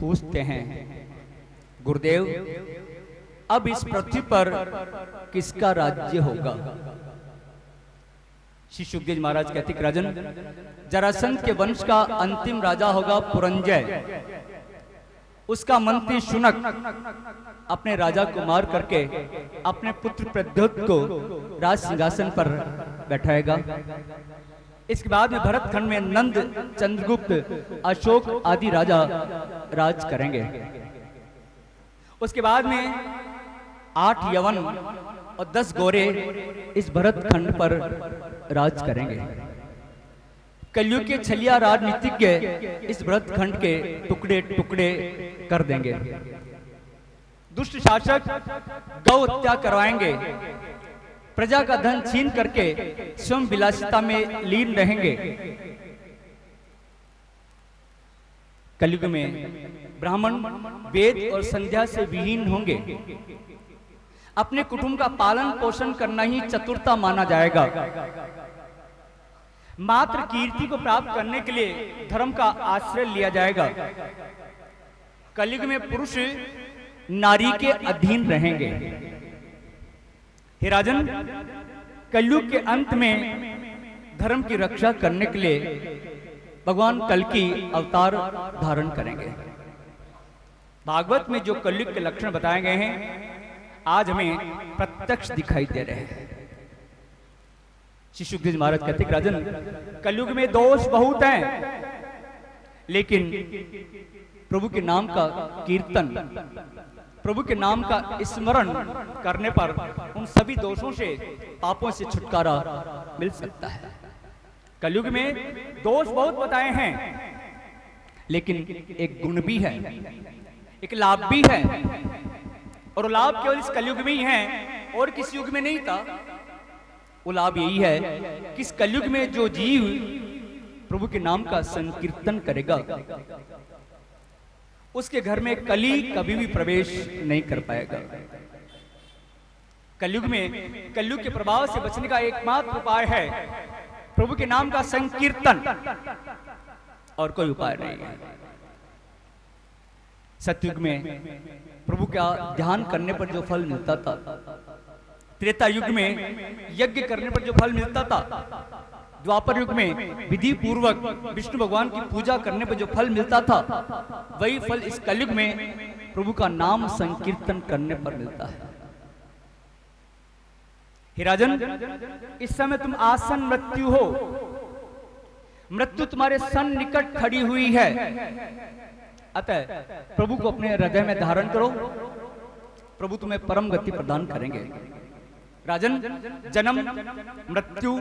पूछते हैं, गुरुदेव अब इस पृथ्वी पर किसका राज्य होगा? श्री सुखदेव महाराज कहते, राजन, जरासंध के वंश का अंतिम राजा होगा पुरंजय। उसका मंत्री शुनक अपने राजा को मार करके अपने पुत्र प्रद्योत को राज सिंहासन पर बैठाएगा। इसके बाद में भरत खंड में नंद, चंद्रगुप्त, अशोक आदि राजा राज करेंगे। उसके बाद में 8 यवन और 10 गोरे इस भरत खंड पर राज करेंगे। कलयुग के छलिया राजनीतिज्ञ इस भरत खंड के टुकड़े टुकड़े कर देंगे। दुष्ट शासक गौ हत्या करवाएंगे, प्रजा का धन छीन करके स्वयं विलासिता में लीन रहेंगे। कलयुग में ब्राह्मण वेद और संध्या से विहीन होंगे। अपने कुटुंब का पालन पोषण करना ही चतुरता माना जाएगा। मात्र कीर्ति को प्राप्त करने के लिए धर्म का आश्रय लिया जाएगा। कलयुग में पुरुष नारी के अधीन रहेंगे। हे राजन, कलयुग के अंत में धर्म की रक्षा करने के लिए भगवान कल्कि अवतार धारण करेंगे। भागवत में जो कलयुग के लक्षण बताए गए हैं आज हमें प्रत्यक्ष दिखाई दे रहे हैं। श्री सुखदेव महाराज कहते, राजन, कलयुग में दोष बहुत हैं, लेकिन प्रभु के नाम का कीर्तन, प्रभु के नाम का स्मरण करने पर उन सभी दोषों से, पापों से छुटकारा मिल सकता है। कलयुग में दोष बहुत बताए हैं, लेकिन एक गुण भी है, एक लाभ भी है, और लाभ केवल इस कलयुग में ही है और किसी युग में नहीं था। वो लाभ यही है कि इस कलयुग में जो जीव प्रभु के नाम का संकीर्तन करेगा उसके घर में कली कभी भी प्रवेश नहीं कर पाएगा। कलयुग में कलयुग के प्रभाव से बचने का एकमात्र उपाय है प्रभु के नाम का संकीर्तन, और कोई उपाय नहीं है। सतयुग में प्रभु का ध्यान करने पर जो फल मिलता था, त्रेता युग में यज्ञ करने पर जो फल मिलता था, द्वापर युग में विधि पूर्वक विष्णु भगवान की पूजा करने पर जो फल मिलता था, वही फल इस कलयुग में प्रभु का नाम संकीर्तन करने पर मिलता है। हे राजन, इस समय तुम आसन मृत्यु हो, मृत्यु तुम्हारे सन्निकट खड़ी हुई है। अतः प्रभु को अपने हृदय में धारण करो, प्रभु तुम्हें परम गति प्रदान करेंगे। राजन, जन्म, मृत्यु,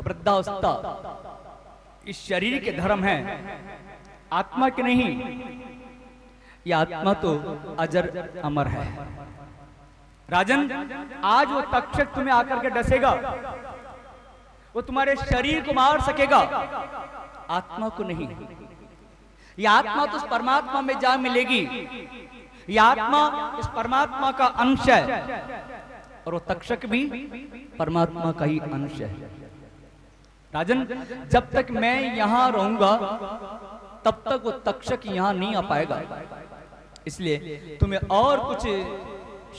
वृद्धावस्था इस शरीर के धर्म है, आत्मा के नहीं। यह आत्मा तो अजर अमर है। राजन, आज वो तक्षक तुम्हें आकर के डसेगा, वो तुम्हारे शरीर को मार सकेगा, आत्मा को नहीं। यह आत्मा तो उस परमात्मा में जा मिलेगी। यह आत्मा इस परमात्मा का अंश है, और वो तक्षक भी परमात्मा का ही अंश है। राजन, जब तक मैं यहां रहूंगा तब तक वो तक्षक यहां नहीं आ पाएगा। इसलिए तुम्हें और कुछ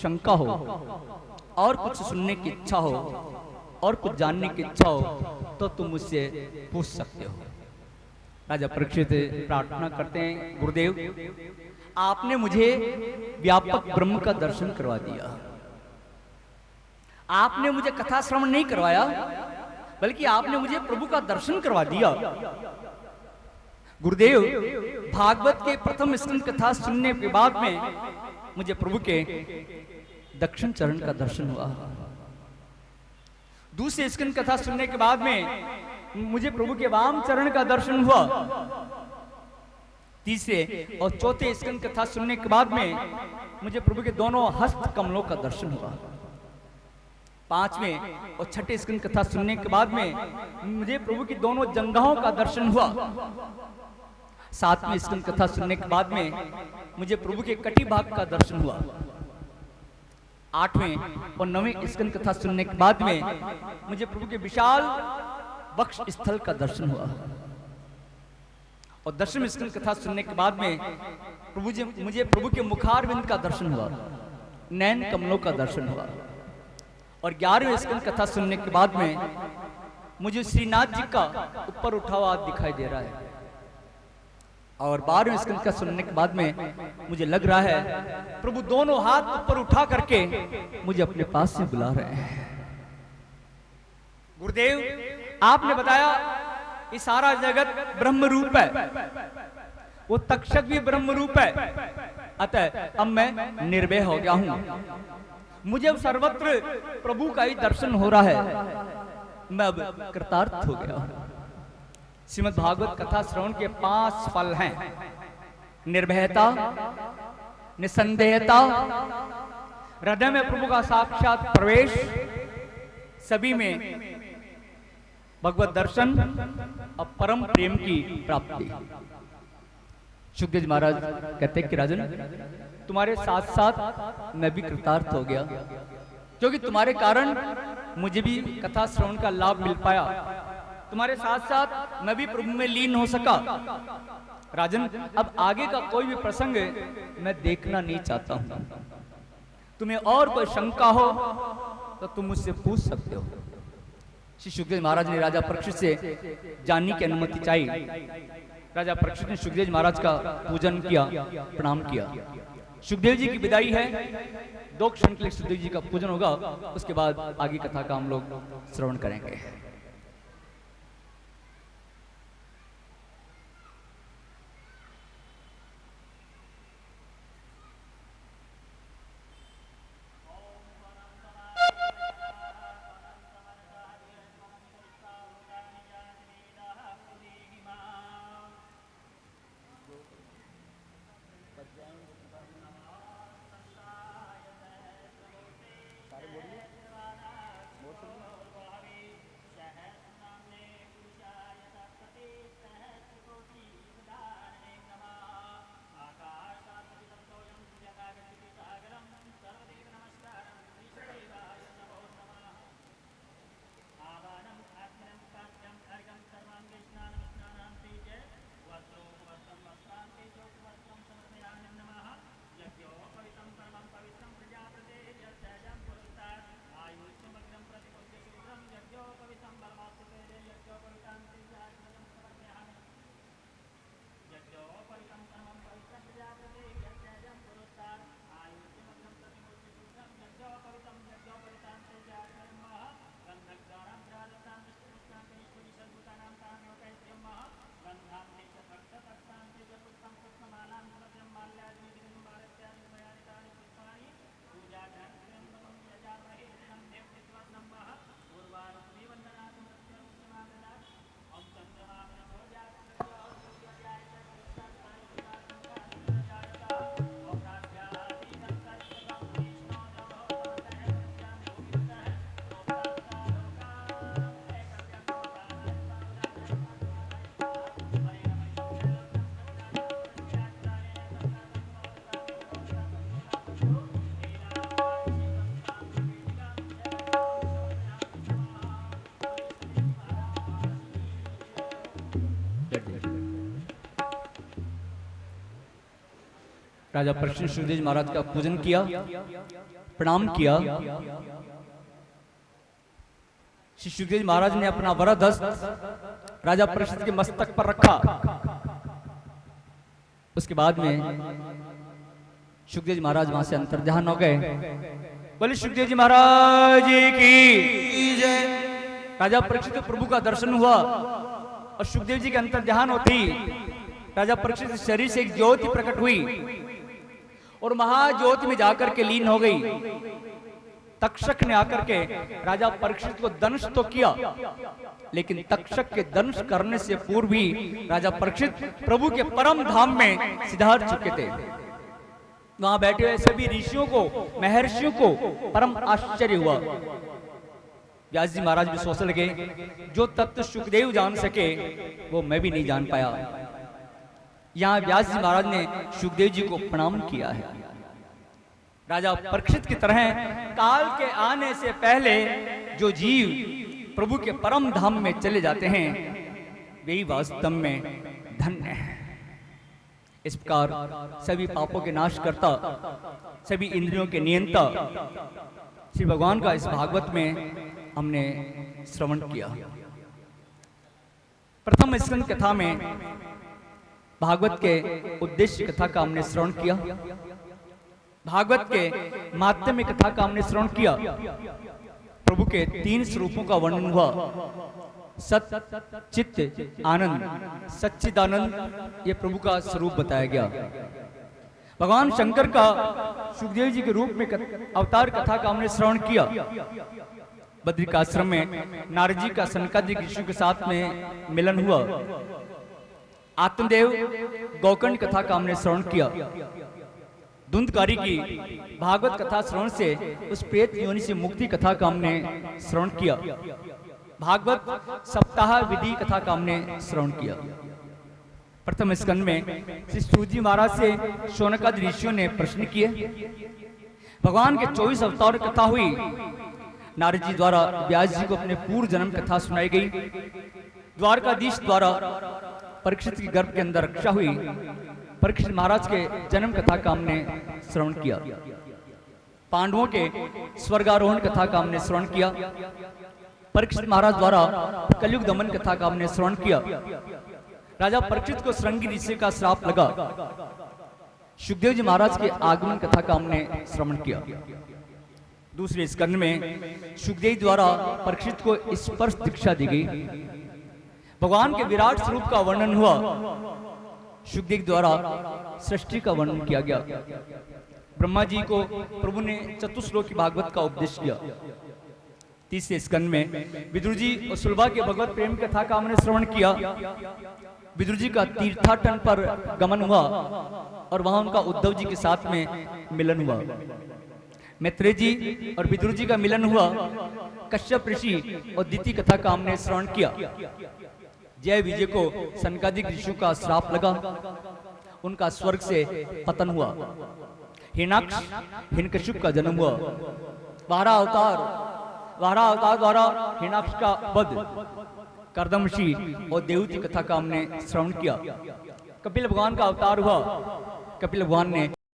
शंका हो, और कुछ सुनने की इच्छा हो, और कुछ जानने की इच्छा हो, तो तुम मुझसे पूछ सकते हो। राजा परीक्षित प्रार्थना करते हैं, गुरुदेव आपने मुझे व्यापक ब्रह्म का दर्शन करवा दिया। आपने मुझे कथा श्रवण नहीं करवाया, बल्कि आपने मुझे प्रभु का दर्शन करवा दिया। गुरुदेव, भागवत के प्रथम स्कंद कथा सुनने के बाद में मुझे प्रभु के दक्षिण चरण का दर्शन हुआ। दूसरे स्कंद कथा सुनने के बाद में मुझे प्रभु के वाम चरण का दर्शन हुआ। तीसरे और चौथे स्कंद कथा सुनने के बाद में मुझे प्रभु के दोनों हस्त कमलों का दर्शन हुआ। पांचवें और छठे स्कंद कथा सुनने के बाद में मुझे प्रभु की दोनों जंघाओं का दर्शन हुआ। सातवें स्कंद कथा सुनने के बाद में मुझे प्रभु के कटी भाग का दर्शन हुआ। आठवें और नवें स्कंद कथा सुनने के बाद में मुझे प्रभु के विशाल वक्ष स्थल का दर्शन हुआ। और दशम स्कंद कथा सुनने के बाद में मुझे प्रभु के मुखारविंद का दर्शन हुआ, नैन कमलों का दर्शन हुआ। और 11वें स्कंद कथा सुनने के बाद में मुझे श्रीनाथ जी का ऊपर उठा हुआ हाथ दिखाई दे रहा है। और 12वें स्कंद का सुनने के बाद में मुझे लग रहा है प्रभु दोनों हाथ ऊपर उठा करके मुझे अपने पास से बुला रहे हैं। गुरुदेव, आपने बताया ये सारा जगत ब्रह्म रूप है, वो तक्षक भी ब्रह्म रूप है, अतः अब मैं निर्भय हो गया हूं, मुझे अब सर्वत्र प्रभु का ही दर्शन हो रहा है, मैं अब कृतार्थ हो गया हूं। श्रीमद् भागवत कथा श्रवण के 5 फल हैं: निर्भयता, निसंदेहता, हृदय में प्रभु का साक्षात प्रवेश, सभी में भगवत दर्शन और परम प्रेम की प्राप्ति। सुखदेव जी महाराज कहते हैं कि राजन, तुम्हारे साथ साथ मैं भी कृतार्थ हो गया, क्योंकि तुम्हारे कारण मुझे भी कथा श्रवण का लाभ मिल पाया, तुम्हारे साथ साथ मैं भी प्रभु में लीन हो सका। राजन, अब आगे का कोई भी प्रसंग मैं देखना नहीं चाहता हूं, तुम्हें और कोई शंका हो तो तुम मुझसे पूछ सकते हो। श्री सुखदेव महाराज ने राजा परीक्षित से जानने की अनुमति चाहिए। राजा परीक्षित ने सुखदेव महाराज का पूजन किया, प्रणाम किया। सुखदेव जी की विदाई है, 2 क्षण के लिए सुखदेव जी का पूजन होगा, उसके बाद आगे कथा का हम लोग श्रवण करेंगे। राजा परीक्षित सुखदेव जी महाराज का पूजन किया, प्रणाम किया। श्री सुखदेव जी महाराज ने अपना वरद हस्त राजा परीक्षित के मस्तक पर रखा। उसके बाद में सुखदेव जी महाराज वहां से अंतर्ध्यान हो गए। बोले सुखदेव जी महाराज की जय। राजा परीक्षित प्रभु का दर्शन हुआ और सुखदेव जी के अंतर्ध्यान होती राजा परीक्षित शरीर से एक ज्योति प्रकट हुई और महाज्योति में जाकर के लीन हो गई। तक्षक ने आकर के राजा परीक्षित को दंश तो किया, लेकिन तक्षक के दंश करने से पूर्व ही राजा परीक्षित प्रभु के परम धाम में सिधार चुके थे। वहां बैठे हुए सभी ऋषियों को, महर्षियों को परम आश्चर्य हुआ। व्यास जी महाराज भी सोचने लगे, जो तत्व सुखदेव जान सके वो मैं भी नहीं जान पाया। यहाँ व्यास जी महाराज ने सुखदेव जी को प्रणाम किया है। राजा परीक्षित की तरह काल के आने से पहले जो जीव प्रभु के परम धाम में चले जाते हैं वही वास्तव में धन्य है। इस प्रकार सभी पापों के नाश करता, सभी इंद्रियों के नियंता श्री भगवान का इस भागवत में हमने श्रवण किया। प्रथम स्कंद कथा में भागवत के उद्देश्य कथा का हमने श्रवण किया, भागवत के माध्यम कथा का हमने श्रवण किया। प्रभु के 3 स्वरूपों का वर्णन हुआ, सत, चित्त, आनंद, सच्चिदानंद, ये प्रभु का स्वरूप बताया गया। भगवान शंकर का सुखदेव जी के रूप में अवतार कथा का हमने श्रवण किया। बद्रिकाश्रम में नारद जी का सनकादिक ऋषियों के साथ में मिलन हुआ। आत्मदेव गौकर्ण कथा का हमने श्रवण किया। धुंधकारी की भागवत कथा श्रवण से उस प्रेत योनि से मुक्ति कथा का हमने श्रवण किया। भागवत सप्ताह विधि कथा का हमने श्रवण किया। प्रथम स्कंद में श्री सूजी महाराज से शौनकादि ऋषियों ने प्रश्न किए। भगवान के 24 अवतार कथा हुई। नारद जी द्वारा व्यास जी को अपने पूर्व जन्म कथा सुनाई गई। द्वारकाधीश द्वारा परीक्षित के गर्भ के अंदर रक्षा हुई। परीक्षित महाराज के जन्म कथा का हमने श्रवण किया। पांडवों के स्वर्गारोहण कथा का हमने श्रवण किया। परीक्षित महाराज द्वारा कलयुग दमन कथा का हमने श्रवण किया। राजा परीक्षित को श्रृंगी ऋषि का श्राप लगा। सुखदेव जी महाराज के आगमन कथा का हमने श्रवण किया। दूसरे स्कंद में सुखदेव द्वारा परीक्षित को स्पर्श दीक्षा दी गई। भगवान के विराट स्वरूप का वर्णन हुआ। सुखदेव द्वारा सृष्टि का वर्णन किया गया। ब्रह्मा जी को प्रभु ने चतुश्लोक की भागवत का उपदेश किया। तीसरे स्कंद में विदुर जी और सुलभा के भगवत प्रेम कथा का हमने श्रवण किया। विदुर जी का तीर्थाटन पर गमन हुआ और वहां उनका उद्धव जी के साथ में मिलन हुआ। मैत्रेय जी और विदुर जी का मिलन हुआ। कश्यप ऋषि और दिति कथा का हमने श्रवण किया। जय विजय को सनकादिक ऋषियों का श्राप लगा। उनका स्वर्ग से पतन हुआ। हिरण्याक्ष हिरण्यकशिप का जन्म हुआ। वाराह अवतार द्वारा हिरण्याक्ष का वध, कर्दम ऋषि और देवती कथा का हमने श्रवण किया। कपिल भगवान का अवतार हुआ। कपिल भगवान ने